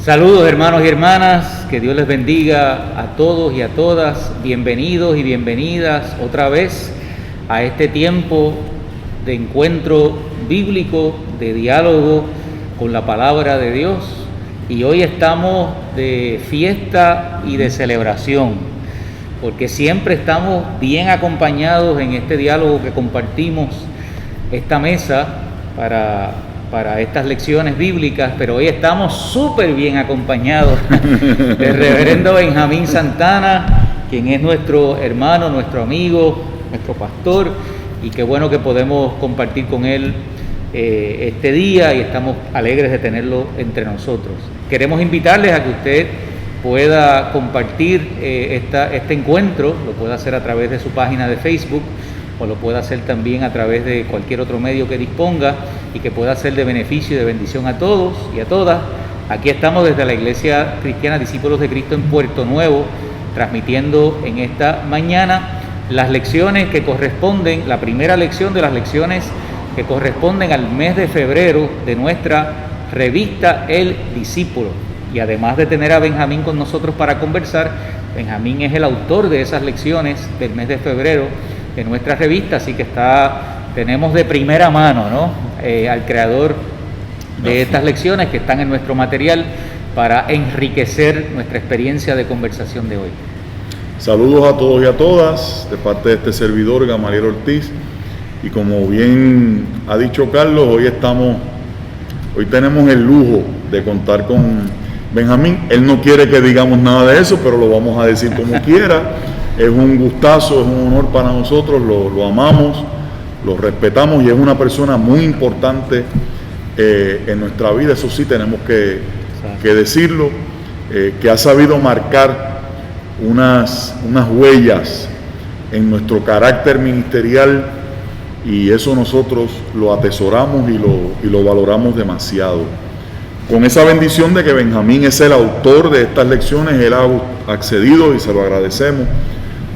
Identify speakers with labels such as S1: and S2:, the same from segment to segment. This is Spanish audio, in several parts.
S1: Saludos hermanos y hermanas, que Dios les bendiga a todos y a todas. Bienvenidos y bienvenidas otra vez a este tiempo de encuentro bíblico, de diálogo con la palabra de Dios. Y hoy estamos de fiesta y de celebración, porque siempre estamos bien acompañados en este diálogo que compartimos esta mesa para estas lecciones bíblicas, pero hoy estamos súper bien acompañados del reverendo Benjamín Santana, quien es nuestro hermano, nuestro amigo, nuestro pastor, y qué bueno que podemos compartir con él este día y estamos alegres de tenerlo entre nosotros. Queremos invitarles a que usted pueda compartir este encuentro, lo pueda hacer a través de su página de Facebook, o lo pueda hacer también a través de cualquier otro medio que disponga y que pueda ser de beneficio y de bendición a todos y a todas. Aquí estamos desde la Iglesia Cristiana Discípulos de Cristo en Puerto Nuevo, transmitiendo en esta mañana las lecciones que corresponden, la primera lección de las lecciones que corresponden al mes de febrero de nuestra revista El Discípulo. Y además de tener a Benjamín con nosotros para conversar, Benjamín es el autor de esas lecciones del mes de febrero de nuestra revista, así que tenemos de primera mano, ¿no? Al creador de estas lecciones que están en nuestro material para enriquecer nuestra experiencia de conversación de hoy.
S2: Saludos a todos y a todas de parte de este servidor Gamaliel Ortiz, y como bien ha dicho Carlos, hoy tenemos el lujo de contar con Benjamín. Él no quiere que digamos nada de eso, pero lo vamos a decir como quiera. Es un gustazo, es un honor para nosotros, lo amamos, lo respetamos y es una persona muy importante en nuestra vida, eso sí tenemos que decirlo, que ha sabido marcar unas huellas en nuestro carácter ministerial, y eso nosotros lo atesoramos y lo valoramos demasiado. Con esa bendición de que Benjamín es el autor de estas lecciones, él ha accedido y se lo agradecemos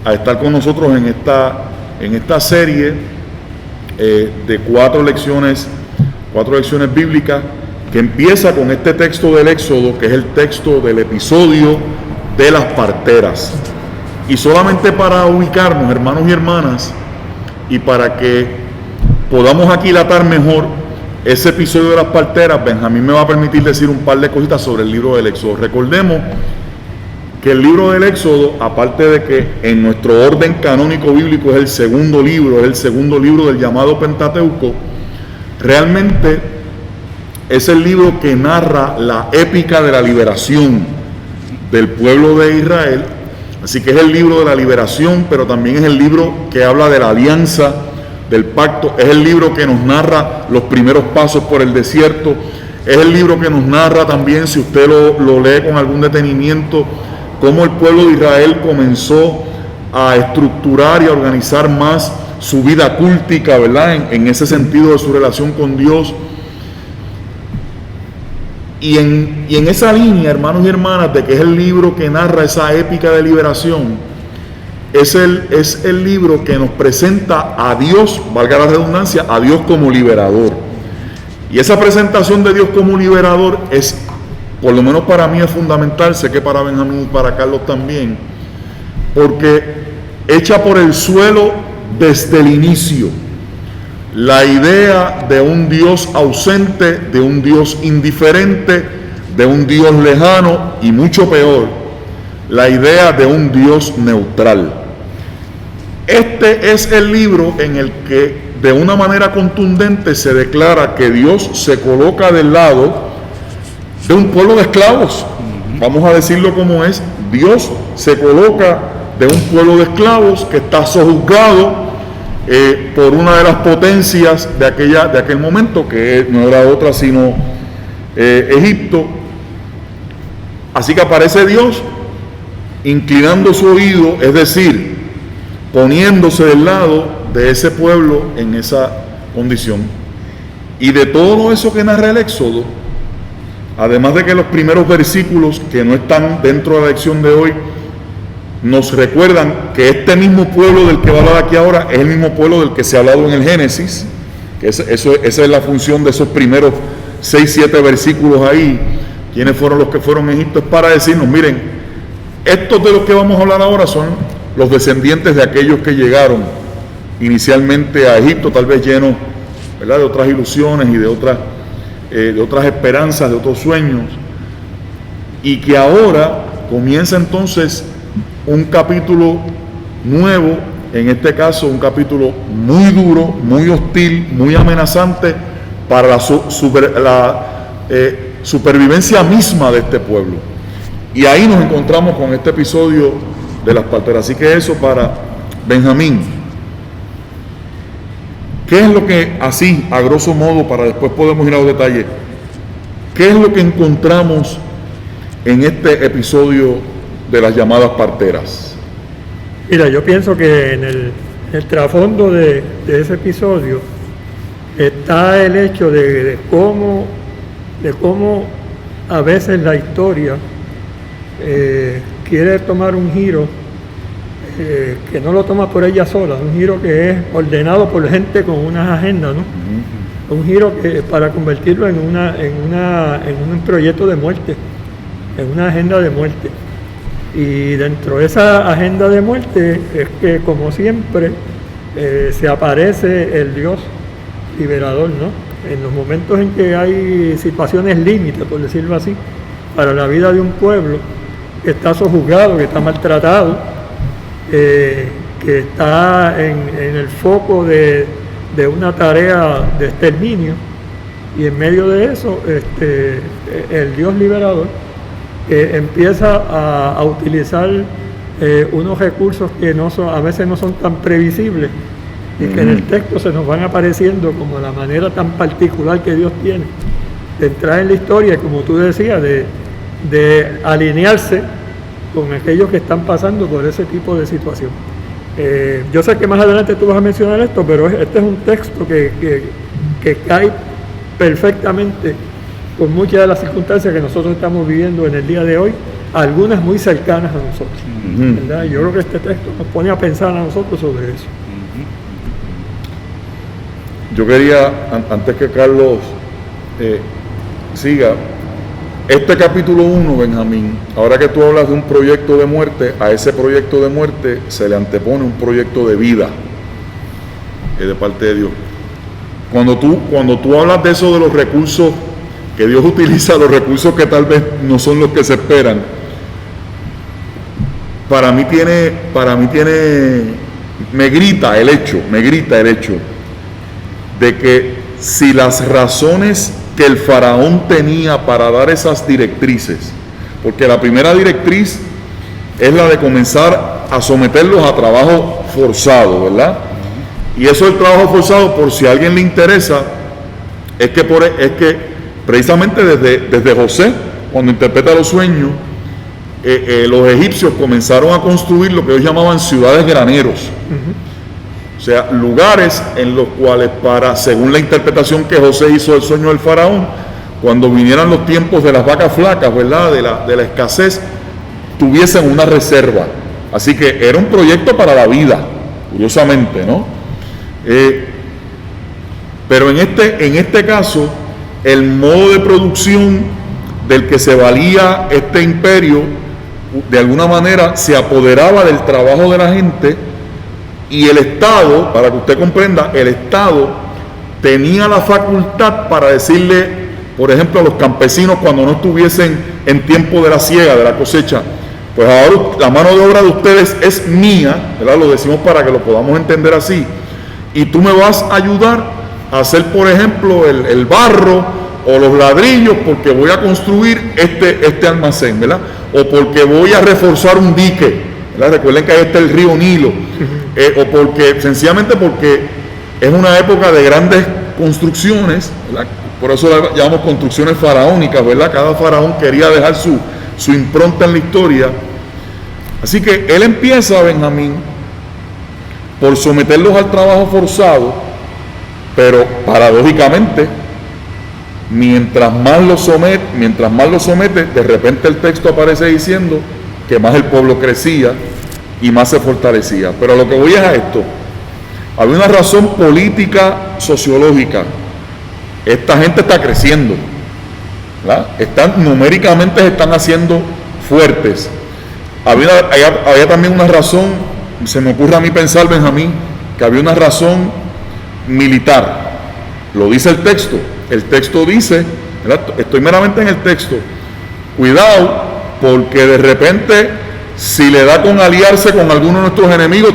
S2: a estar con nosotros en esta serie de cuatro lecciones bíblicas, que empieza con este texto del Éxodo, que es el texto del episodio de las parteras. Y solamente para ubicarnos, hermanos y hermanas, y para que podamos aquilatar mejor ese episodio de las parteras, Benjamín me va a permitir decir un par de cositas sobre el libro del Éxodo. Recordemos que el libro del Éxodo, aparte de que en nuestro orden canónico bíblico es el segundo libro del llamado Pentateuco, realmente es el libro que narra la épica de la liberación del pueblo de Israel. Así que es el libro de la liberación, pero también es el libro que habla de la alianza, del pacto. Es el libro que nos narra los primeros pasos por el desierto. Es el libro que nos narra también, si usted lo lee con algún detenimiento, cómo el pueblo de Israel comenzó a estructurar y a organizar más su vida cúltica, ¿verdad? En ese sentido de su relación con Dios. Y en esa línea, hermanos y hermanas, de que es el libro que narra esa épica de liberación, es el libro que nos presenta a Dios, valga la redundancia, a Dios como liberador. Y esa presentación de Dios como liberador es, por lo menos para mí, es fundamental, sé que para Benjamín y para Carlos también, porque echa por el suelo desde el inicio la idea de un Dios ausente, de un Dios indiferente, de un Dios lejano, y mucho peor, la idea de un Dios neutral. Este es el libro en el que de una manera contundente se declara que Dios se coloca del lado de un pueblo de esclavos. Vamos a decirlo como es. Dios se coloca de un pueblo de esclavos que está sojuzgado por una de las potencias de aquel momento, que no era otra sino Egipto. Así que aparece Dios inclinando su oído, es decir, poniéndose del lado de ese pueblo en esa condición. Y de todo eso que narra el Éxodo, además de que los primeros versículos que no están dentro de la lección de hoy nos recuerdan que este mismo pueblo del que va a hablar aquí ahora es el mismo pueblo del que se ha hablado en el Génesis, que esa es la función de esos primeros 6-7 versículos ahí, quiénes fueron los que fueron a Egipto, es para decirnos, miren, estos de los que vamos a hablar ahora son los descendientes de aquellos que llegaron inicialmente a Egipto, tal vez llenos, ¿verdad?, de otras ilusiones y de otras esperanzas, de otros sueños, y que ahora comienza entonces un capítulo nuevo, en este caso un capítulo muy duro, muy hostil, muy amenazante para la supervivencia misma de este pueblo. Y ahí nos encontramos con este episodio de las parteras. Así que eso para Benjamín. ¿Qué es lo que, así, a grosso modo, para después podemos ir a los detalles, qué es lo que encontramos en este episodio de las llamadas parteras?
S3: Mira, yo pienso que en el trasfondo de ese episodio está el hecho de cómo a veces la historia quiere tomar un giro que no lo toma por ella sola, un giro que es ordenado por gente con unas agendas, ¿no? Uh-huh. Un giro que para convertirlo en un proyecto de muerte, en una agenda de muerte. Y dentro de esa agenda de muerte es que, como siempre, se aparece el Dios liberador, ¿no? En los momentos en que hay situaciones límites, por decirlo así, para la vida de un pueblo que está sojuzgado, que está maltratado, que está en el foco de una tarea de exterminio, y en medio de eso el Dios liberador empieza a utilizar unos recursos que a veces no son tan previsibles y que en el texto se nos van apareciendo como la manera tan particular que Dios tiene de entrar en la historia, como tú decías, de alinearse con aquellos que están pasando por ese tipo de situación. Yo sé que más adelante tú vas a mencionar esto, pero este es un texto que cae perfectamente con muchas de las circunstancias que nosotros estamos viviendo en el día de hoy, algunas muy cercanas a nosotros, ¿verdad? Yo creo que este texto nos pone a pensar a nosotros sobre eso.
S2: Yo quería, antes que Carlos siga, este capítulo 1, Benjamín, ahora que tú hablas de un proyecto de muerte, a ese proyecto de muerte se le antepone un proyecto de vida de parte de Dios. Cuando tú hablas de eso, de los recursos que Dios utiliza, los recursos que tal vez no son los que se esperan, me grita el hecho de que si las razones que el faraón tenía para dar esas directrices, porque la primera directriz es la de comenzar a someterlos a trabajo forzado, ¿verdad? Y eso del trabajo forzado, por si a alguien le interesa, es que precisamente desde José, cuando interpreta los sueños, los egipcios comenzaron a construir lo que ellos llamaban ciudades graneros. O sea, lugares en los cuales, según la interpretación que José hizo del sueño del faraón, cuando vinieran los tiempos de las vacas flacas, ¿verdad?, de la escasez, tuviesen una reserva. Así que era un proyecto para la vida, curiosamente, ¿no? Pero en este caso, el modo de producción del que se valía este imperio, de alguna manera se apoderaba del trabajo de la gente, y el Estado, para que usted comprenda, el Estado tenía la facultad para decirle, por ejemplo, a los campesinos cuando no estuviesen en tiempo de la siega, de la cosecha, pues ahora la mano de obra de ustedes es mía, ¿verdad? Lo decimos para que lo podamos entender así, y tú me vas a ayudar a hacer, por ejemplo, el barro o los ladrillos, porque voy a construir este almacén, ¿verdad? O porque voy a reforzar un dique, ¿verdad? Recuerden que ahí está el río Nilo, o sencillamente porque es una época de grandes construcciones, ¿verdad? Por eso la llamamos construcciones faraónicas, ¿verdad? Cada faraón quería dejar su impronta en la historia. Así que él empieza, Benjamín, por someterlos al trabajo forzado, pero paradójicamente, mientras más lo somete, de repente el texto aparece diciendo que más el pueblo crecía y más se fortalecía. Pero lo que voy es a esto: había una razón política, sociológica. Esta gente está creciendo. ¿verdad? Numéricamente se están haciendo fuertes. Había también una razón, se me ocurre a mí pensar, Benjamín, que había una razón militar. Lo dice el texto. El texto dice, ¿verdad? Estoy meramente en el texto, cuidado, porque de repente, si le da con aliarse con alguno de nuestros enemigos,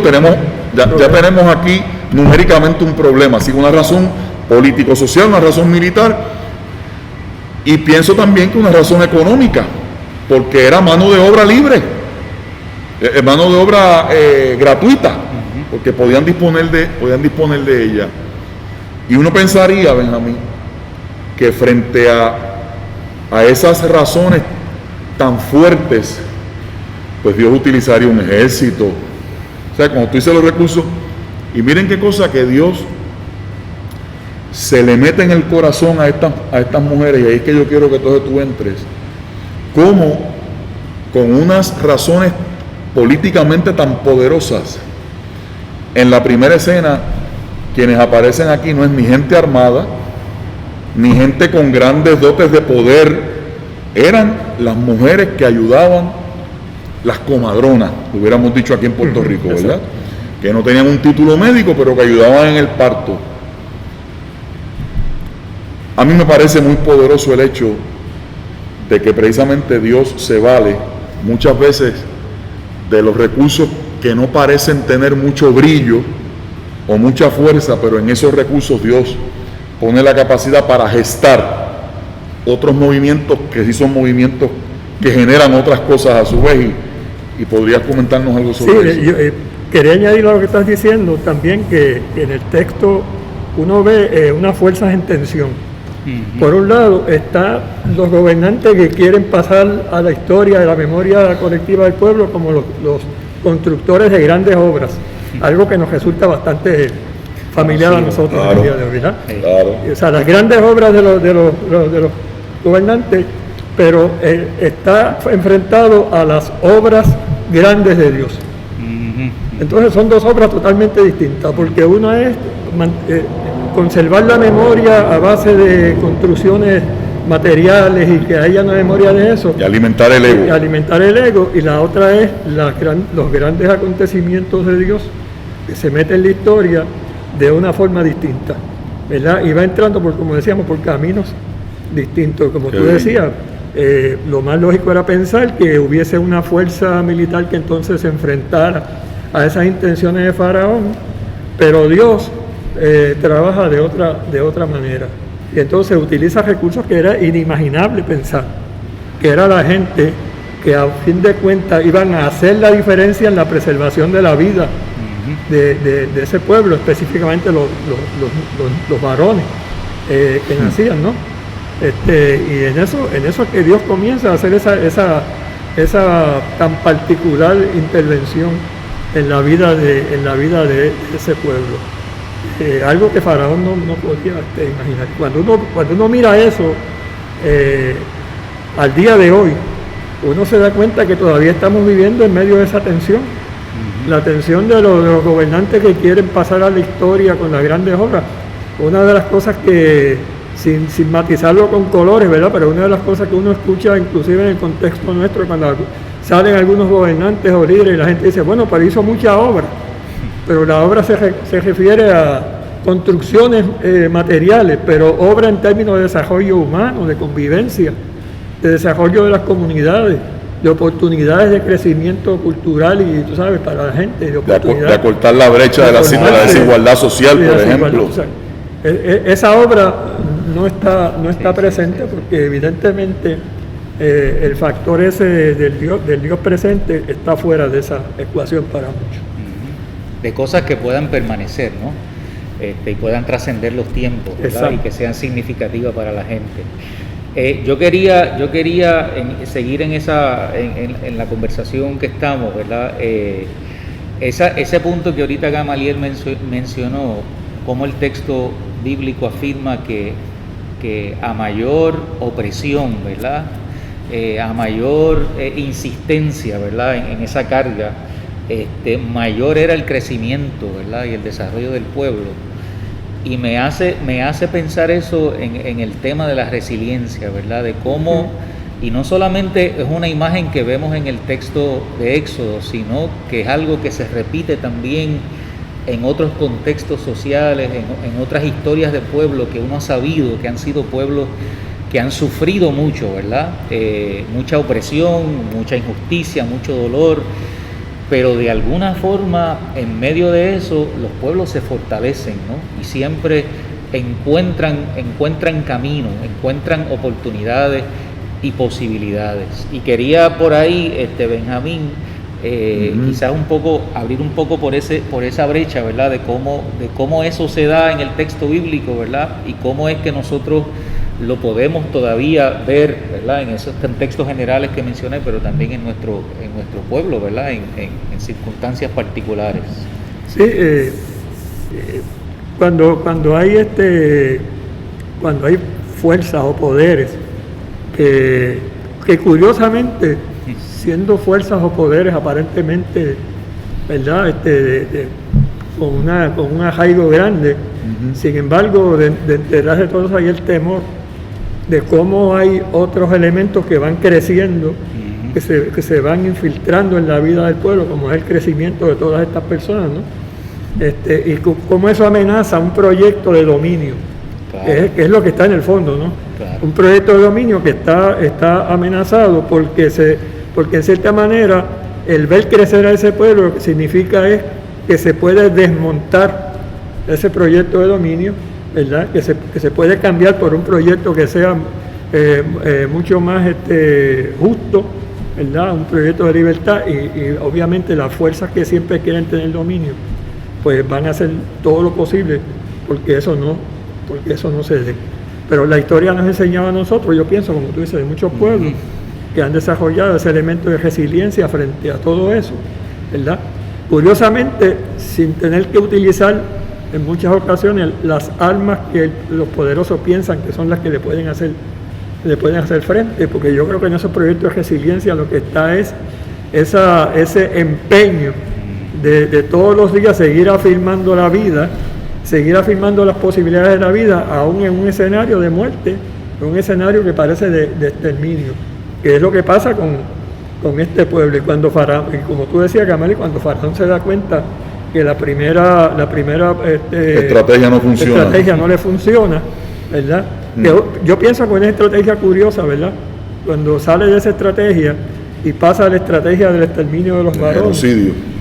S2: ya tenemos aquí numéricamente un problema. Así que una razón político-social, una razón militar, y pienso también que una razón económica, porque era mano de obra libre, mano de obra gratuita, porque podían disponer de ella. Y uno pensaría, Benjamín, que frente a esas razones tan fuertes, pues Dios utilizaría un ejército. O sea, cuando tú dices los recursos, y miren qué cosa que Dios se le mete en el corazón a estas mujeres, y ahí es que yo quiero que todos tú entres, como con unas razones políticamente tan poderosas. En la primera escena, quienes aparecen aquí no es ni gente armada, ni gente con grandes dotes de poder, eran las mujeres que ayudaban, las comadronas, lo hubiéramos dicho aquí en Puerto Rico, ¿verdad? Que no tenían un título médico, pero que ayudaban en el parto. A mí me parece muy poderoso el hecho de que precisamente Dios se vale muchas veces de los recursos que no parecen tener mucho brillo o mucha fuerza, pero en esos recursos Dios pone la capacidad para gestar otros movimientos que sí son movimientos que generan otras cosas a su vez, y podrías comentarnos algo sobre eso.
S3: Yo quería añadir a lo que estás diciendo también, que en el texto uno ve unas fuerzas en tensión. Por un lado están los gobernantes que quieren pasar a la historia de la memoria colectiva del pueblo como los constructores de grandes obras, algo que nos resulta bastante familiar a nosotros en el día de hoy, ¿verdad?
S2: Claro.
S3: O sea, las grandes obras de los gobernantes, pero está enfrentado a las obras grandes de Dios. Entonces son dos obras totalmente distintas, porque una es conservar la memoria a base de construcciones materiales y que haya una memoria de eso.
S2: Y alimentar el ego.
S3: Y alimentar el ego. Y la otra es los grandes acontecimientos de Dios que se meten en la historia de una forma distinta, ¿verdad? Y va entrando, como decíamos, por caminos distintos. Como tú decías, lo más lógico era pensar que hubiese una fuerza militar que entonces se enfrentara a esas intenciones de Faraón, pero Dios trabaja de otra manera. Y entonces utiliza recursos que era inimaginable pensar, que era la gente que a fin de cuentas iban a hacer la diferencia en la preservación de la vida de ese pueblo, específicamente los varones que nacían, ¿no? Y en eso es que Dios comienza a hacer esa tan particular intervención en la vida de ese pueblo. Algo que Faraón no podía imaginar. Cuando uno mira eso al día de hoy, uno se da cuenta que todavía estamos viviendo en medio de esa tensión. La tensión de los gobernantes que quieren pasar a la historia con las grandes obras. Una de las cosas que, sin matizarlo con colores, ¿verdad? Pero una de las cosas que uno escucha, inclusive en el contexto nuestro, cuando salen algunos gobernantes o líderes y la gente dice, bueno, pero hizo mucha obra. Pero la obra se refiere a construcciones materiales, pero obra en términos de desarrollo humano, de convivencia, de desarrollo de las comunidades, de oportunidades de crecimiento cultural y, tú sabes, para la gente.
S2: De acortar la brecha de la desigualdad social, por ejemplo.
S3: O sea, esa obra no está presente porque evidentemente el factor ese del Dios presente está fuera de esa ecuación para muchos.
S1: De cosas que puedan permanecer, ¿no? Y puedan trascender los tiempos, ¿verdad? Y que sean significativas para la gente. Yo quería seguir en la conversación que estamos, ¿verdad? Ese punto que ahorita Gamaliel mencionó, cómo el texto bíblico afirma que a mayor opresión, ¿verdad? A mayor insistencia, ¿verdad? En esa carga, mayor era el crecimiento, ¿verdad? Y el desarrollo del pueblo. Y me hace pensar eso en el tema de la resiliencia, ¿verdad? De cómo, y no solamente es una imagen que vemos en el texto de Éxodo, sino que es algo que se repite también en otros contextos sociales, en otras historias de pueblo que uno ha sabido, que han sido pueblos que han sufrido mucho, ¿verdad? Mucha opresión, mucha injusticia, mucho dolor, pero de alguna forma en medio de eso los pueblos se fortalecen, ¿no? Y siempre encuentran camino, encuentran oportunidades y posibilidades. Y quería por ahí, Benjamín, quizás abrir un poco por esa brecha, ¿verdad? De cómo eso se da en el texto bíblico, ¿verdad? Y cómo es que nosotros lo podemos todavía ver, ¿verdad? En esos textos generales que mencioné, pero también en nuestro pueblo, ¿verdad? En circunstancias particulares.
S3: Sí, cuando hay fuerzas o poderes que curiosamente, siendo fuerzas o poderes aparentemente, ¿verdad? Con un arraigo grande, sin embargo, detrás de todo eso hay el temor de cómo hay otros elementos que van creciendo, que se van infiltrando en la vida del pueblo, como es el crecimiento de todas estas personas, ¿no? Y cómo eso amenaza un proyecto de dominio, claro, que es lo que está en el fondo, ¿no? Claro. Un proyecto de dominio que está amenazado porque en cierta manera el ver crecer a ese pueblo lo que significa es que se puede desmontar ese proyecto de dominio, ¿verdad? Que se puede cambiar por un proyecto que sea mucho más justo, ¿verdad? Un proyecto de libertad y obviamente las fuerzas que siempre quieren tener dominio pues van a hacer todo lo posible porque eso no se dé. Pero la historia nos enseñaba a nosotros, yo pienso, como tú dices, de muchos pueblos que han desarrollado ese elemento de resiliencia frente a todo eso, ¿verdad? Curiosamente, sin tener que utilizar en muchas ocasiones las armas que los poderosos piensan que son las que le pueden hacer frente, porque yo creo que en esos proyectos de resiliencia lo que está es ese empeño de todos los días seguir afirmando la vida, seguir afirmando las posibilidades de la vida, aún en un escenario de muerte, un escenario que parece de exterminio, que es lo que pasa con este pueblo. Y cuando Faraón, y como tú decías, Gamaliel, cuando Faraón se da cuenta que la primera
S2: estrategia no
S3: le funciona, ¿verdad? Yo pienso que es una estrategia curiosa, ¿verdad? Cuando sale de esa estrategia y pasa a la estrategia del exterminio de los varones,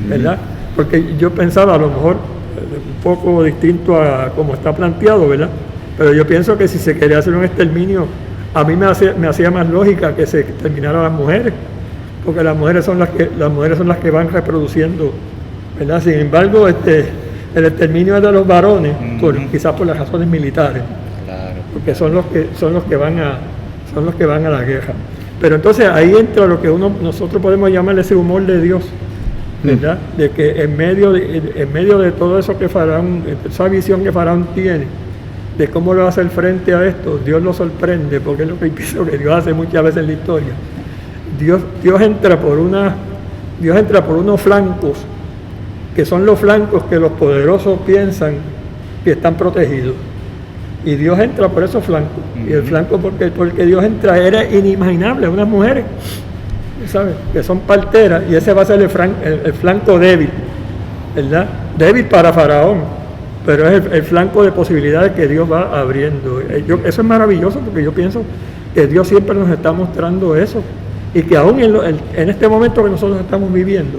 S3: ¿verdad? Porque yo pensaba, a lo mejor un poco distinto a como está planteado, ¿verdad? Pero yo pienso que si se quería hacer un exterminio, a mí me hacía más lógica que se exterminaran las mujeres, porque las mujeres son las que van reproduciendo, ¿verdad? Sin embargo, el exterminio es de los varones, quizás por las razones militares, claro, porque son los que van a la guerra. Pero entonces ahí entra lo que nosotros podemos llamar ese humor de Dios, ¿verdad? De que en medio de todo eso que Faraón, esa visión que Faraón tiene, de cómo le va a hacer frente a esto, Dios lo sorprende, porque es lo que pienso que Dios hace muchas veces en la historia. Dios entra por unos flancos, que son los flancos que los poderosos piensan que están protegidos. Y Dios entra por esos flancos. Y el flanco porque Dios entra era inimaginable, unas mujeres, ¿sabes?, que son parteras, y ese va a ser el flanco débil, ¿verdad? Débil para Faraón, pero es el flanco de posibilidades que Dios va abriendo. Eso es maravilloso, porque yo pienso que Dios siempre nos está mostrando eso, y que aún en este momento que nosotros estamos viviendo,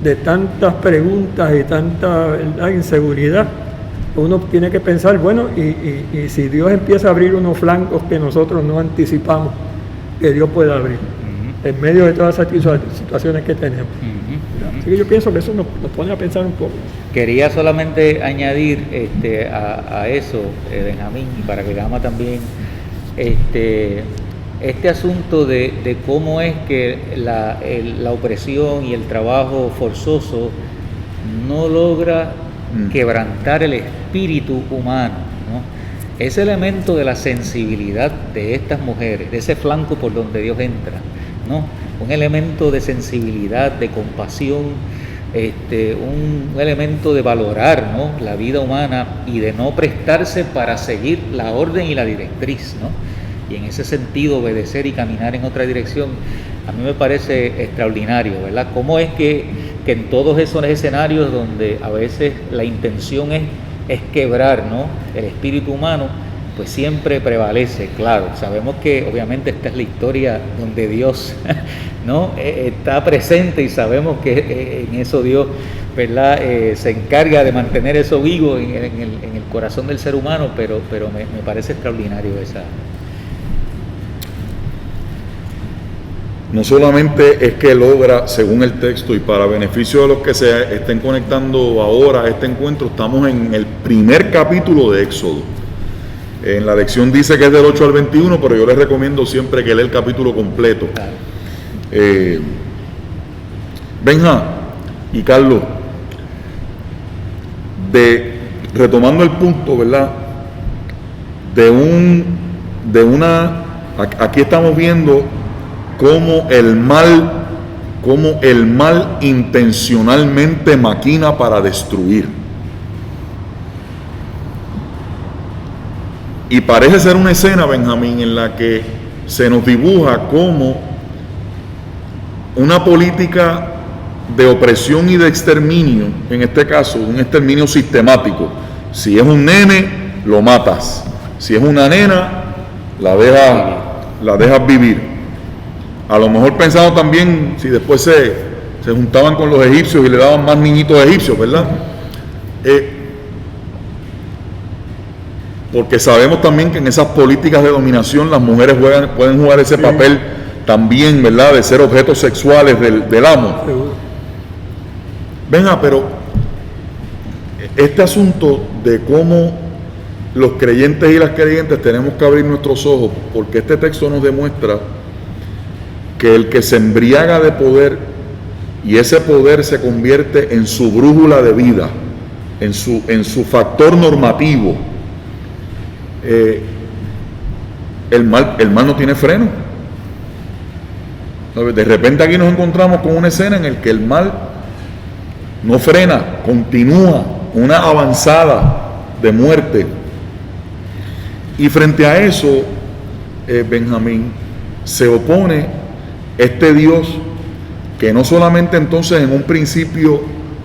S3: de tantas preguntas y tanta, ¿verdad?, inseguridad, uno tiene que pensar, bueno, y si Dios empieza a abrir unos flancos que nosotros no anticipamos que Dios pueda abrir, en medio de todas esas situaciones que tenemos. Así que yo pienso que eso nos pone a pensar un poco.
S1: Quería solamente añadir a eso, Benjamín, y para que Gama también, este asunto de cómo es que la opresión y el trabajo forzoso no logra quebrantar el espíritu humano, ¿no? Ese elemento de la sensibilidad de estas mujeres, de ese flanco por donde Dios entra, ¿no? Un elemento de sensibilidad, de compasión, un elemento de valorar, ¿no?, la vida humana y de no prestarse para seguir la orden y la directriz, ¿no? Y en ese sentido obedecer y caminar en otra dirección, a mí me parece extraordinario, ¿verdad? Cómo es que en todos esos escenarios donde a veces la intención es quebrar, ¿no?, el espíritu humano, pues siempre prevalece. Claro, sabemos que obviamente esta es la historia donde Dios, ¿no?, está presente, y sabemos que en eso Dios, ¿verdad?, se encarga de mantener eso vivo en el corazón del ser humano, pero me parece extraordinario esa.
S2: No solamente es que logra, según el texto, y para beneficio de los que se estén conectando ahora a este encuentro, estamos en el primer capítulo de Éxodo. En la lección dice que es del 8 al 21, pero yo les recomiendo siempre que lea el capítulo completo. Benja y Carlos, retomando el punto, ¿verdad? Aquí estamos viendo cómo el mal intencionalmente maquina para destruir. Y parece ser una escena, Benjamín, en la que se nos dibuja como una política de opresión y de exterminio, en este caso, un exterminio sistemático. Si es un nene, lo matas. Si es una nena, la dejas vivir. A lo mejor pensado también, si después se juntaban con los egipcios y le daban más niñitos egipcios, ¿verdad? Porque sabemos también que en esas políticas de dominación las mujeres pueden jugar ese papel también, ¿verdad?, de ser objetos sexuales del amo. Venga, pero este asunto de cómo los creyentes y las creyentes tenemos que abrir nuestros ojos, porque este texto nos demuestra que el que se embriaga de poder y ese poder se convierte en su brújula de vida, en su factor normativo, el mal no tiene freno. De repente aquí nos encontramos con una escena en la que el mal no frena, continúa una avanzada de muerte. Y frente a eso, Benjamín, se opone este Dios que no solamente entonces en un principio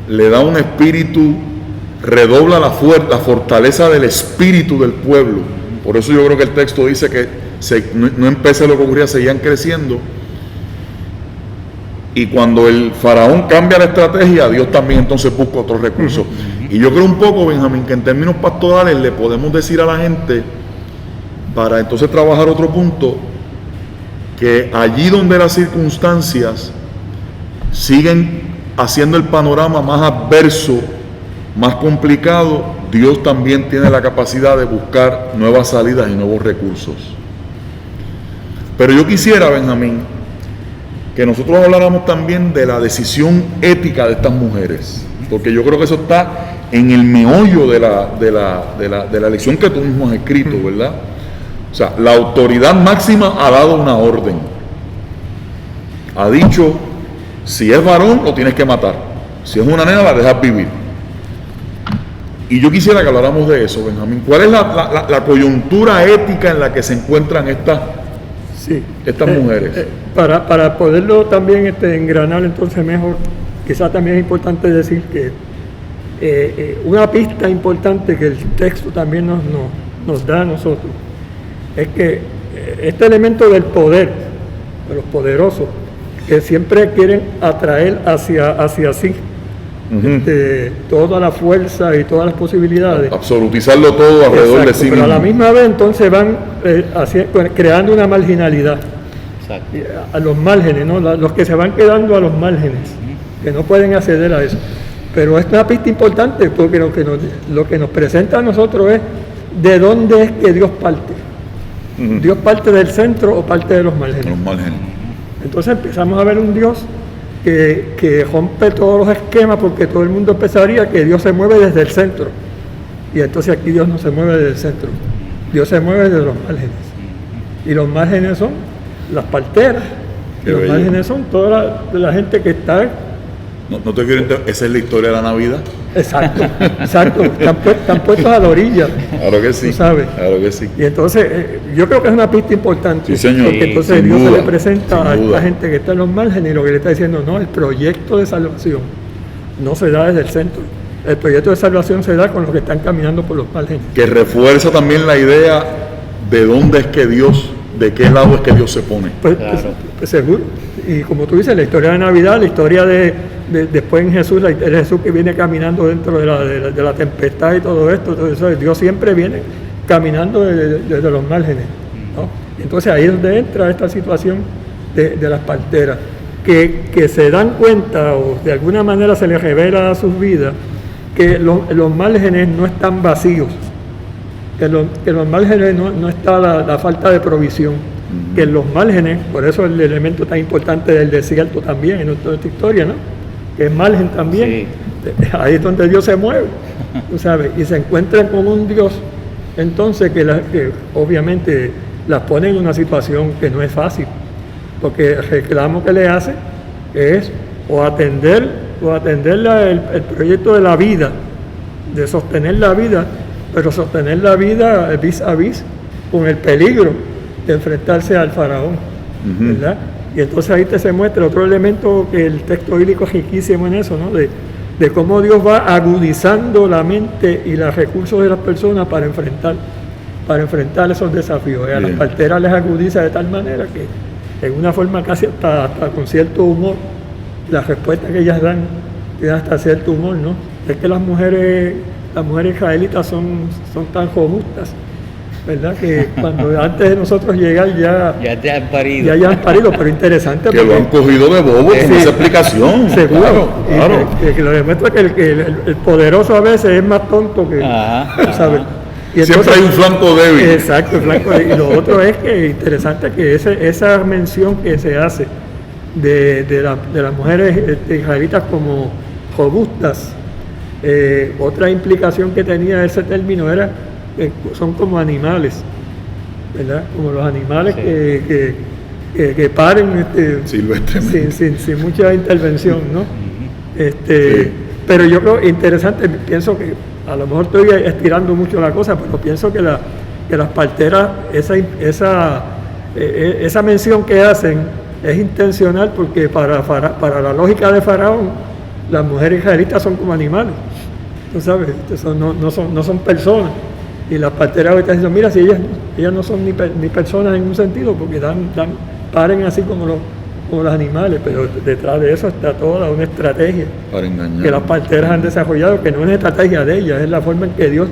S2: le da un espíritu, redobla la fortaleza del espíritu del pueblo. Por eso yo creo que el texto dice que no empecé lo que ocurría, seguían creciendo. Y cuando el faraón cambia la estrategia, Dios también entonces busca otros recursos. Y yo creo un poco, Benjamín, que en términos pastorales le podemos decir a la gente, para entonces trabajar otro punto, que allí donde las circunstancias siguen haciendo el panorama más adverso, más complicado, Dios también tiene la capacidad de buscar nuevas salidas y nuevos recursos. Pero yo quisiera, Benjamín, que nosotros habláramos también de la decisión ética de estas mujeres, porque yo creo que eso está en el meollo de la lección que tú mismo has escrito, ¿verdad? O sea, la autoridad máxima ha dado una orden. Ha dicho, si es varón, lo tienes que matar. Si es una nena, la dejas vivir. Y yo quisiera que habláramos de eso, Benjamín. ¿Cuál es la coyuntura ética en la que se encuentran estas mujeres?
S3: Para poderlo también engranar entonces mejor, quizás también es importante decir que una pista importante que el texto también nos da a nosotros es que este elemento del poder, de los poderosos, que siempre quieren atraer hacia sí toda la fuerza y todas las posibilidades.
S2: Absolutizarlo todo alrededor de sí mismo.
S3: Pero a la misma vez entonces van creando una marginalidad. A los márgenes, ¿no? Los que se van quedando a los márgenes, que no pueden acceder a eso. Pero es una pista importante porque lo que nos presenta a nosotros es de dónde es que Dios parte. Dios parte del centro o parte de los márgenes. Entonces empezamos a ver un Dios que rompe todos los esquemas, porque todo el mundo pensaría que Dios se mueve desde el centro. Y entonces aquí Dios no se mueve desde el centro. Dios se mueve desde los márgenes. Y los márgenes son las parteras. Y los márgenes son toda la gente que está
S2: No te quiero esa es la historia de la Navidad.
S3: Exacto. Están puestos a la orilla.
S2: Claro que sí.
S3: Tú sabes.
S2: Claro que sí.
S3: Y entonces, yo creo que es una pista importante.
S2: Sí, señor.
S3: Porque entonces
S2: Sin
S3: Dios
S2: duda,
S3: se le presenta a
S2: sin duda.
S3: esta gente que está en los márgenes y lo que le está diciendo, no, el proyecto de salvación no se da desde el centro. El proyecto de salvación se da con los que están caminando por los márgenes.
S2: Que refuerza también la idea de dónde es que Dios, de qué lado es que Dios se pone.
S3: Pues,
S1: Claro.
S3: pues, seguro. Y como tú dices, la historia de Navidad, la historia de después en Jesús, la historia de Jesús que viene caminando dentro de la tempestad y todo esto, Dios siempre viene caminando desde los márgenes, ¿no? Entonces ahí es donde entra esta situación de las parteras, que se dan cuenta o de alguna manera se les revela a sus vidas que los márgenes no están vacíos, que en los márgenes no está la falta de provisión, que en los márgenes, por eso el elemento tan importante del desierto también en toda esta historia, ¿no? Que es margen también, ahí es donde Dios se mueve, tú sabes, y se encuentran con un Dios entonces que obviamente las pone en una situación que no es fácil, porque el reclamo que le hace es o atender el proyecto de la vida, de sostener la vida, pero sostener la vida vis a vis con el peligro de enfrentarse al faraón, ¿verdad? Y entonces ahí se muestra otro elemento que el texto bíblico es riquísimo en eso, ¿no? De cómo Dios va agudizando la mente y los recursos de las personas para enfrentar esos desafíos. A las parteras les agudiza de tal manera que en una forma casi hasta con cierto humor, las respuestas que ellas dan tienen hasta cierto humor, ¿no? Es que las mujeres israelitas son tan robustas, ¿verdad? Que cuando antes de nosotros llegar ya
S1: han parido.
S3: Ya han parido, pero interesante.
S2: Que lo han cogido de bobo con esa explicación.
S3: Seguro.
S2: Claro.
S3: Que lo demuestra que el poderoso a veces es más tonto que,
S1: Ajá.
S3: ¿sabes? Y
S2: Siempre hay un flanco débil.
S3: Exacto, el flanco débil. Y lo otro es que interesante que esa mención que se hace de las mujeres israelitas como robustas, otra implicación que tenía ese término era que son como animales, ¿verdad? Como los animales que paren sin mucha intervención, ¿no? Pero yo creo interesante, pienso que a lo mejor estoy estirando mucho la cosa, pero pienso que las parteras, esa mención que hacen es intencional, porque para la lógica de Faraón, las mujeres israelitas son como animales, tú sabes, no son personas. Y las parteras ahorita dicen, mira, si ellas no son ni personas en un sentido, porque paren así como los animales, pero detrás de eso está toda una estrategia
S2: para engañar,
S3: que las parteras han desarrollado, que no es una estrategia de ellas, es la forma en que Dios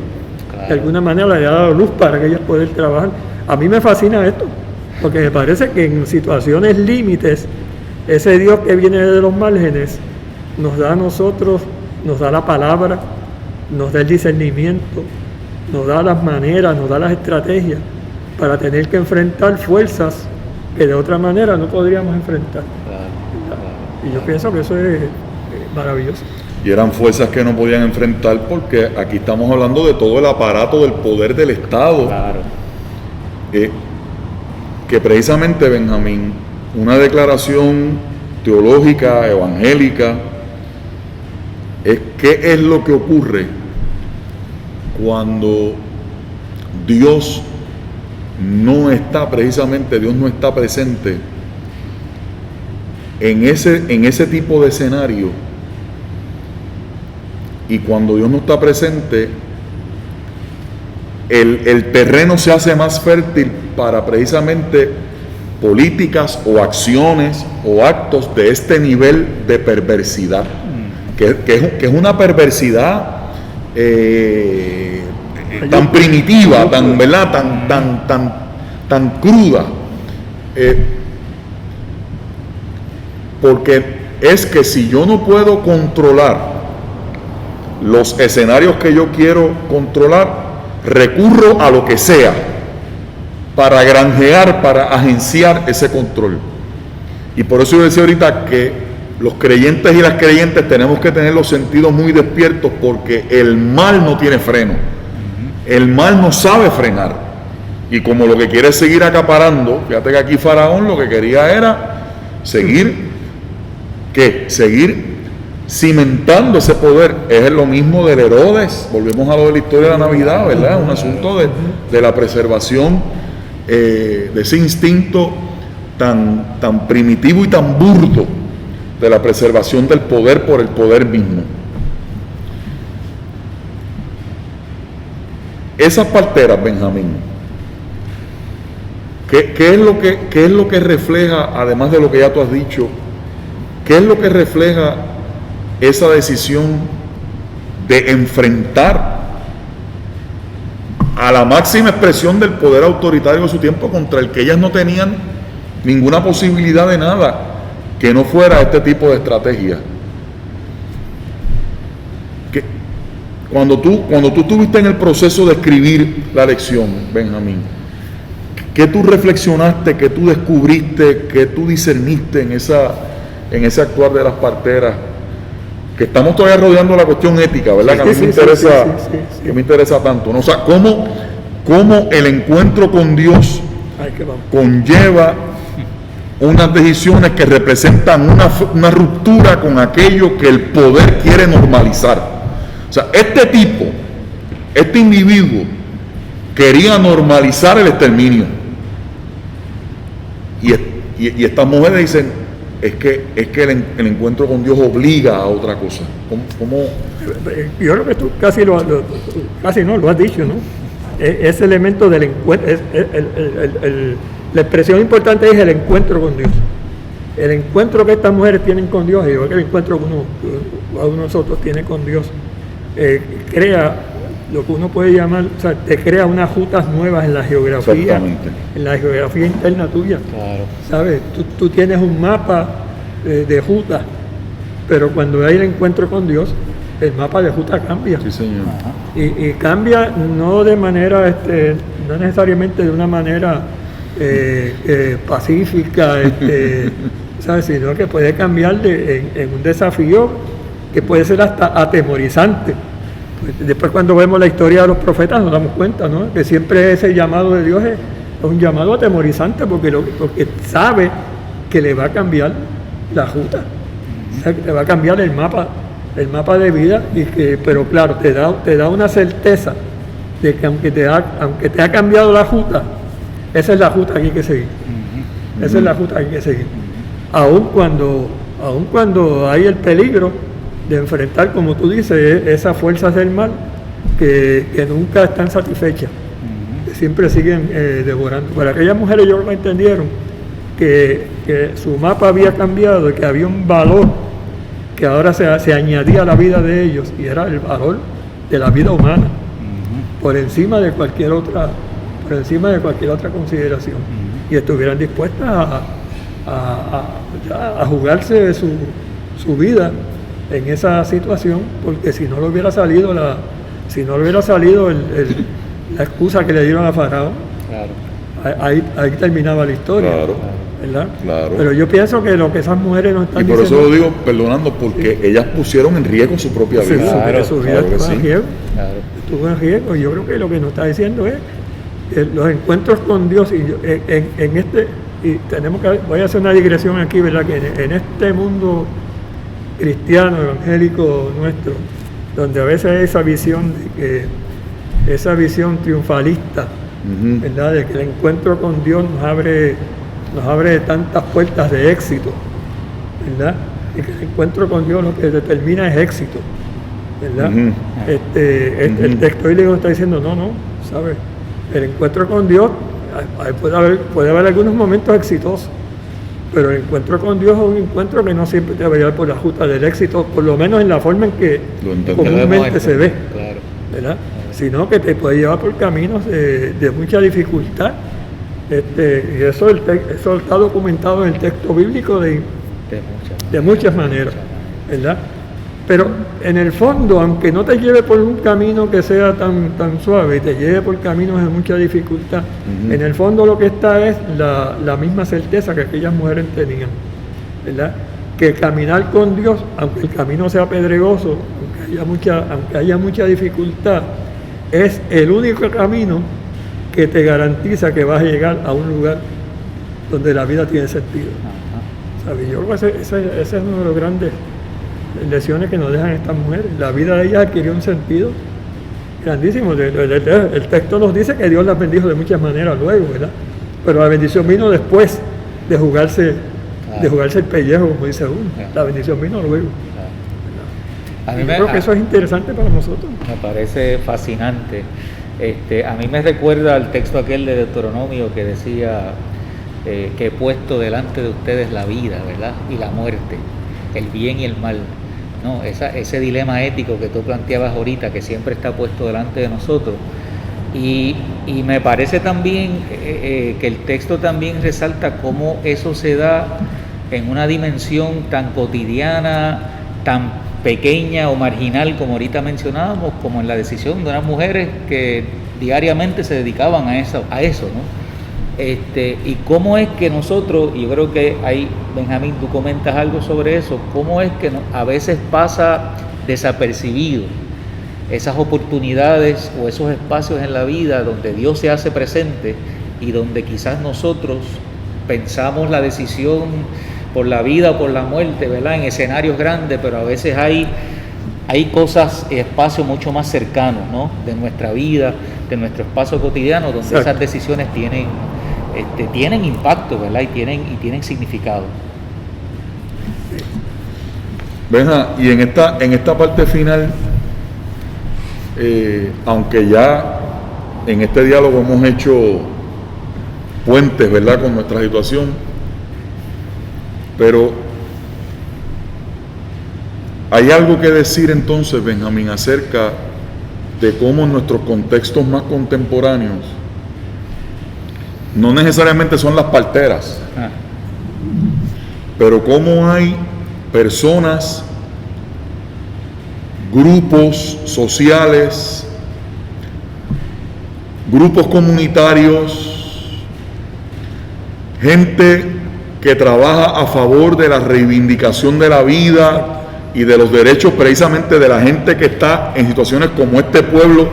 S3: de alguna manera le ha dado luz para que ellas puedan trabajar. A mí me fascina esto, porque me parece que en situaciones límites, ese Dios que viene de los márgenes nos da a nosotros, nos da la palabra, nos da el discernimiento, nos da las maneras, nos da las estrategias para tener que enfrentar fuerzas que de otra manera no podríamos enfrentar. Y yo pienso que eso es maravilloso.
S2: Y eran fuerzas que no podían enfrentar, porque aquí estamos hablando de todo el aparato del poder del Estado.
S1: Claro.
S2: Que precisamente, Benjamín, una declaración teológica, evangélica, es qué es lo que ocurre cuando Dios no está presente en ese tipo de escenario, y cuando Dios no está presente, el terreno se hace más fértil para precisamente políticas o acciones o actos de este nivel de perversidad, que es una perversidad tan primitiva, ¿verdad? tan cruda, porque es que si yo no puedo controlar los escenarios que yo quiero controlar, recurro a lo que sea para granjear, para agenciar ese control. Y por eso yo decía ahorita que los creyentes y las creyentes tenemos que tener los sentidos muy despiertos, porque el mal no tiene freno. El mal no sabe frenar. Y como lo que quiere es seguir acaparando, fíjate que aquí Faraón lo que quería era seguir cimentando ese poder. Es lo mismo del Herodes, volvemos a lo de la historia de la Navidad, ¿verdad? Un asunto de la preservación de ese instinto tan primitivo y tan burdo de la preservación del poder por el poder mismo. Esas parteras, Benjamín, ¿qué es lo que refleja, además de lo que ya tú has dicho, qué es lo que refleja esa decisión de enfrentar a la máxima expresión del poder autoritario de su tiempo, contra el que ellas no tenían ninguna posibilidad de nada que no fuera este tipo de estrategia? Cuando tú estuviste en el proceso de escribir la lección, Benjamín, ¿qué tú reflexionaste, qué tú descubriste, qué tú discerniste en ese actuar de las parteras? Que estamos todavía rodeando la cuestión ética, ¿verdad? Que a mí me interesa tanto, ¿no? O sea, cómo el encuentro con Dios conlleva unas decisiones que representan una ruptura con aquello que el poder quiere normalizar. O sea, este individuo quería normalizar el exterminio. Y estas mujeres dicen, es que el encuentro con Dios obliga a otra cosa. ¿Cómo?
S3: Yo creo que tú casi lo has dicho, ¿no? Ese elemento del encuentro, la expresión importante es el encuentro con Dios. El encuentro que estas mujeres tienen con Dios, igual que el encuentro que uno de nosotros tiene con Dios, crea lo que uno puede llamar, o sea, te crea unas rutas nuevas en la geografía interna tuya.
S1: Claro.
S3: ¿Sabes? Tú tienes un mapa de rutas, pero cuando hay el encuentro con Dios, el mapa de ruta cambia.
S2: Sí, señor.
S3: Y cambia no de manera, no necesariamente de una manera pacífica, ¿sabes? Sino que puede cambiar en un desafío que puede ser hasta atemorizante. Después, cuando vemos la historia de los profetas, nos damos cuenta, ¿no? Que siempre ese llamado de Dios es un llamado atemorizante, porque sabe que le va a cambiar la ruta, o sea, que te va a cambiar el mapa de vida, pero claro, te da una certeza de que aunque te ha cambiado la ruta, esa es la ruta que hay que seguir. Esa es la ruta que hay que seguir. Aun cuando hay el peligro de enfrentar, como tú dices, esas fuerzas del mal que nunca están satisfechas, que siempre siguen devorando. Para aquellas mujeres, yo no entendieron que su mapa había cambiado y que había un valor que ahora se añadía a la vida de ellos, y era el valor de la vida humana, por encima de cualquier otra consideración, y estuvieran dispuestas a jugarse su vida en esa situación, porque si no le hubiera salido la excusa que le dieron a Faraón, claro, ahí terminaba la historia.
S2: Claro,
S3: ¿verdad?
S2: Claro.
S3: Pero yo pienso que lo que esas mujeres nos están diciendo...
S2: Y por eso lo digo, perdonando, porque ellas pusieron en riesgo su propia vida.
S3: Claro, su vida estuvo en riesgo.
S1: Claro.
S3: Estuvo en riesgo. Y yo creo que lo que nos está diciendo es que los encuentros con Dios, voy a hacer una digresión aquí, ¿verdad? Que en este mundo cristiano, evangélico nuestro, donde a veces hay esa visión triunfalista, ¿verdad? De que el encuentro con Dios nos abre tantas puertas de éxito, ¿verdad? Y que el encuentro con Dios lo que determina es éxito, ¿verdad? El texto bíblico está diciendo, no, ¿sabes? El encuentro con Dios, puede haber algunos momentos exitosos, pero el encuentro con Dios es un encuentro que no siempre te va a llevar por la ruta del éxito, por lo menos en la forma en que comúnmente se ve,
S1: claro,
S3: ¿verdad? Sino que te puede llevar por caminos de mucha dificultad, y eso está documentado en el texto bíblico de muchas maneras, ¿verdad? Pero en el fondo, aunque no te lleve por un camino que sea tan suave y te lleve por caminos de mucha dificultad, en el fondo lo que está es la misma certeza que aquellas mujeres tenían, ¿verdad? Que caminar con Dios, aunque el camino sea pedregoso, aunque haya mucha dificultad, es el único camino que te garantiza que vas a llegar a un lugar donde la vida tiene sentido. ¿Sabes? Yo creo que ese es uno de los grandes lecciones que nos dejan estas mujeres. La vida de ellas adquirió un sentido grandísimo. El texto nos dice que Dios las bendijo de muchas maneras luego, ¿verdad? Pero la bendición vino después de jugarse el pellejo, como dice uno. La bendición vino luego. Yo creo que eso es interesante para nosotros.
S1: Me parece fascinante. A mí me recuerda al texto aquel de Deuteronomio que decía que he puesto delante de ustedes la vida, ¿verdad? Y la muerte, el bien y el mal. No, ese dilema ético que tú planteabas ahorita, que siempre está puesto delante de nosotros. Y me parece también que el texto también resalta cómo eso se da en una dimensión tan cotidiana, tan pequeña o marginal como ahorita mencionábamos, como en la decisión de unas mujeres que diariamente se dedicaban a eso, ¿no? Y cómo es que nosotros, y yo creo que ahí, Benjamín, tú comentas algo sobre eso, cómo es que a veces pasa desapercibido esas oportunidades o esos espacios en la vida donde Dios se hace presente y donde quizás nosotros pensamos la decisión por la vida o por la muerte, ¿verdad?, en escenarios grandes, pero a veces hay cosas, espacios mucho más cercanos, ¿no?, de nuestra vida, de nuestro espacio cotidiano, donde Exacto. Esas decisiones tienen impacto, ¿verdad?, y tienen significado.
S2: Benja, y en esta parte final, aunque ya en este diálogo hemos hecho puentes, ¿verdad?, con nuestra situación, pero hay algo que decir entonces, Benjamín, acerca de cómo en nuestros contextos más contemporáneos no necesariamente son las parteras, pero cómo hay personas, grupos sociales, grupos comunitarios, gente que trabaja a favor de la reivindicación de la vida y de los derechos precisamente de la gente que está en situaciones como este pueblo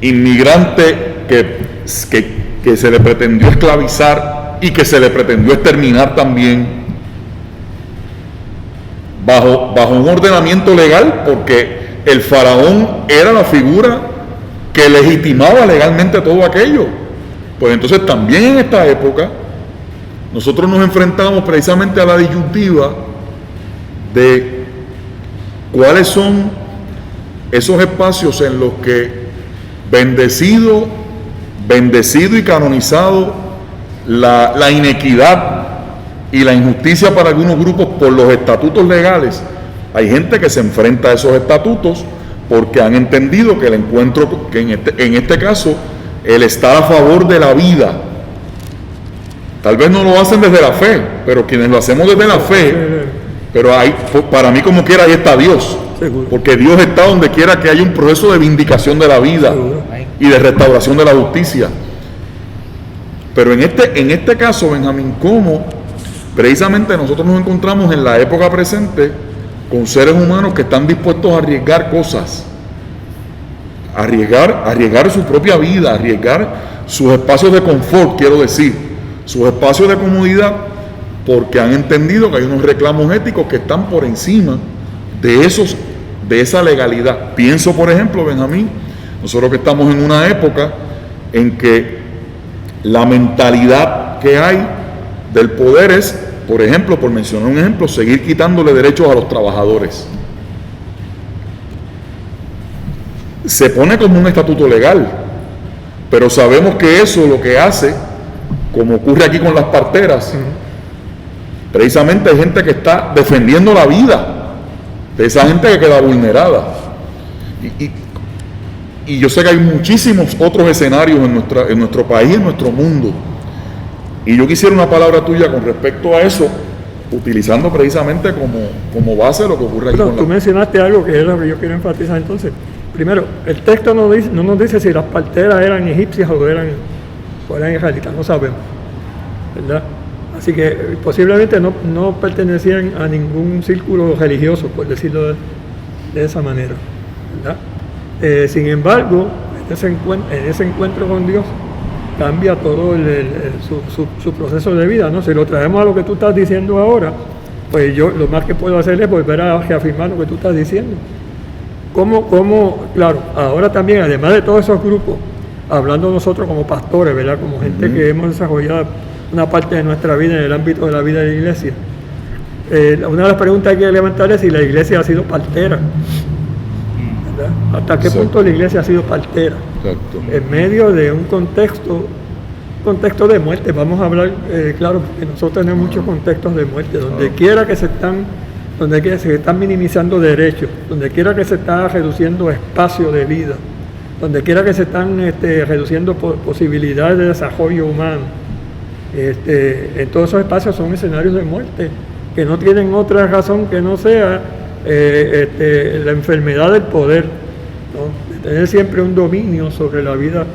S2: inmigrante que se le pretendió esclavizar y que se le pretendió exterminar también bajo un ordenamiento legal, porque el faraón era la figura que legitimaba legalmente todo aquello. Pues entonces también en esta época nosotros nos enfrentamos precisamente a la disyuntiva de cuáles son esos espacios en los que bendecido y canonizado la inequidad y la injusticia para algunos grupos por los estatutos legales. Hay gente que se enfrenta a esos estatutos porque han entendido que en este caso el estar a favor de la vida, tal vez no lo hacen desde la fe, pero quienes lo hacemos desde la fe, pero para mí como quiera ahí está Dios, porque Dios está donde quiera que haya un proceso de vindicación de la vida y de restauración de la justicia. Pero en este caso, Benjamín, ¿cómo precisamente nosotros nos encontramos en la época presente con seres humanos que están dispuestos a arriesgar cosas, arriesgar su propia vida, arriesgar sus espacios de confort, quiero decir, sus espacios de comodidad, porque han entendido que hay unos reclamos éticos que están por encima de esa legalidad? Pienso, por ejemplo, Benjamín, nosotros que estamos en una época en que la mentalidad que hay del poder es, por ejemplo, por mencionar un ejemplo, seguir quitándole derechos a los trabajadores. Se pone como un estatuto legal, pero sabemos que eso lo que hace, como ocurre aquí con las parteras, precisamente hay gente que está defendiendo la vida de esa gente que queda vulnerada. Y yo sé que hay muchísimos otros escenarios en nuestro país, en nuestro mundo. Y yo quisiera una palabra tuya con respecto a eso, utilizando precisamente como base lo que ocurre aquí.
S3: Pero tú mencionaste algo que es lo que yo quiero enfatizar entonces. Primero, el texto no nos dice si las parteras eran egipcias o eran israelitas, no sabemos, ¿verdad? Así que posiblemente no pertenecían a ningún círculo religioso, por decirlo de esa manera, ¿verdad? Sin embargo, en ese encuentro con Dios cambia todo su proceso de vida, ¿no? Si lo traemos a lo que tú estás diciendo ahora, pues yo lo más que puedo hacer es volver a reafirmar lo que tú estás diciendo. Claro, ahora también, además de todos esos grupos, hablando nosotros como pastores, ¿verdad? Como gente que hemos desarrollado una parte de nuestra vida en el ámbito de la vida de la iglesia. Una de las preguntas que hay que levantar es si la iglesia ha sido partera, ¿verdad? ¿Hasta qué punto la iglesia ha sido partera?
S2: Exacto.
S3: En medio de un contexto de muerte, vamos a hablar, claro, porque nosotros tenemos muchos contextos de muerte, donde quiera que se están minimizando derechos, donde quiera que se está reduciendo espacio de vida, donde quiera que se están reduciendo posibilidades de desarrollo humano. En todos esos espacios son escenarios de muerte que no tienen otra razón que no sea la enfermedad del poder, ¿no? De tener siempre un dominio sobre la vida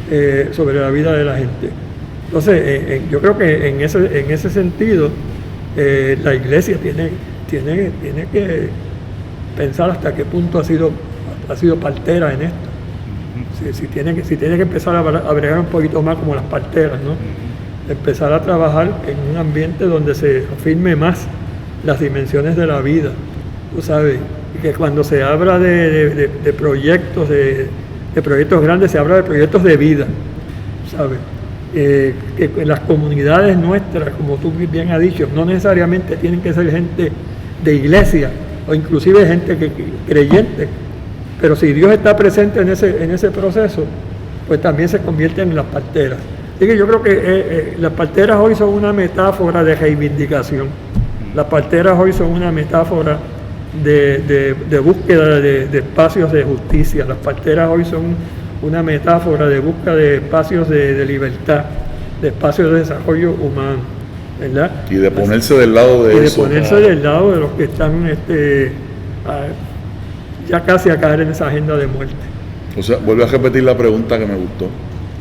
S3: de la gente. Entonces, yo creo que en ese sentido la iglesia tiene que pensar hasta qué punto ha sido partera en esto. Si tiene que empezar a bregar un poquito más como las parteras, ¿no? Empezar a trabajar en un ambiente donde se afirme más las dimensiones de la vida, tú sabes, y que cuando se habla de proyectos, de proyectos grandes, se habla de proyectos de vida, ¿sabes? Que en las comunidades nuestras, como tú bien has dicho, no necesariamente tienen que ser gente de iglesia o inclusive gente creyente, pero si Dios está presente en ese proceso, pues también se convierten en las parteras. Así que yo creo que las parteras hoy son una metáfora de reivindicación. Las parteras hoy son una metáfora de búsqueda de espacios de justicia. Las parteras hoy son una metáfora de búsqueda de espacios de libertad, de espacios de desarrollo humano, ¿verdad?
S2: Y de ponerse del lado de eso.
S3: Y de ponerse del lado de los que están ya casi a caer en esa agenda de muerte.
S2: O sea, vuelve a repetir la pregunta que me gustó,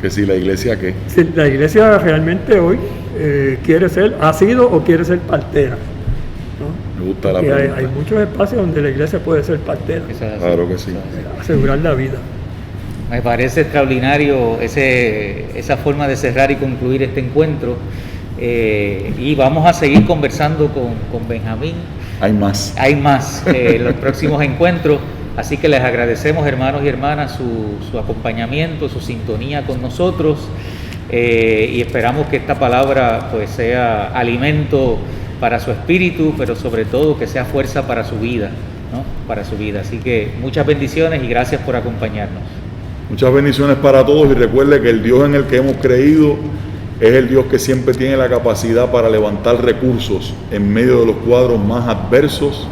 S2: que si la iglesia qué.
S3: Si la iglesia realmente hoy ha sido o quiere ser partera, ¿no?
S2: Me gusta la
S3: Porque
S2: pregunta.
S3: hay muchos espacios donde la iglesia puede ser partera,
S2: Claro que sí.
S3: asegurar la vida.
S1: Me parece extraordinario esa forma de cerrar y concluir este encuentro. Y vamos a seguir conversando con Benjamín.
S2: Hay más.
S1: Hay más en los próximos encuentros. Así que les agradecemos, hermanos y hermanas, su acompañamiento, su sintonía con nosotros. Y esperamos que esta palabra pues sea alimento para su espíritu, pero sobre todo que sea fuerza para su vida, ¿no? Para su vida. Así que muchas bendiciones y gracias por acompañarnos.
S2: Muchas bendiciones para todos y recuerde que el Dios en el que hemos creído es el Dios que siempre tiene la capacidad para levantar recursos en medio de los cuadros más adversos,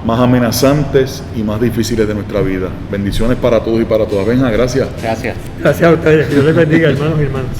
S2: más amenazantes y más difíciles de nuestra vida. Bendiciones para todos y para todas. Benja, gracias.
S1: Gracias.
S3: Gracias a ustedes. Que Dios les bendiga, hermanos y hermanas.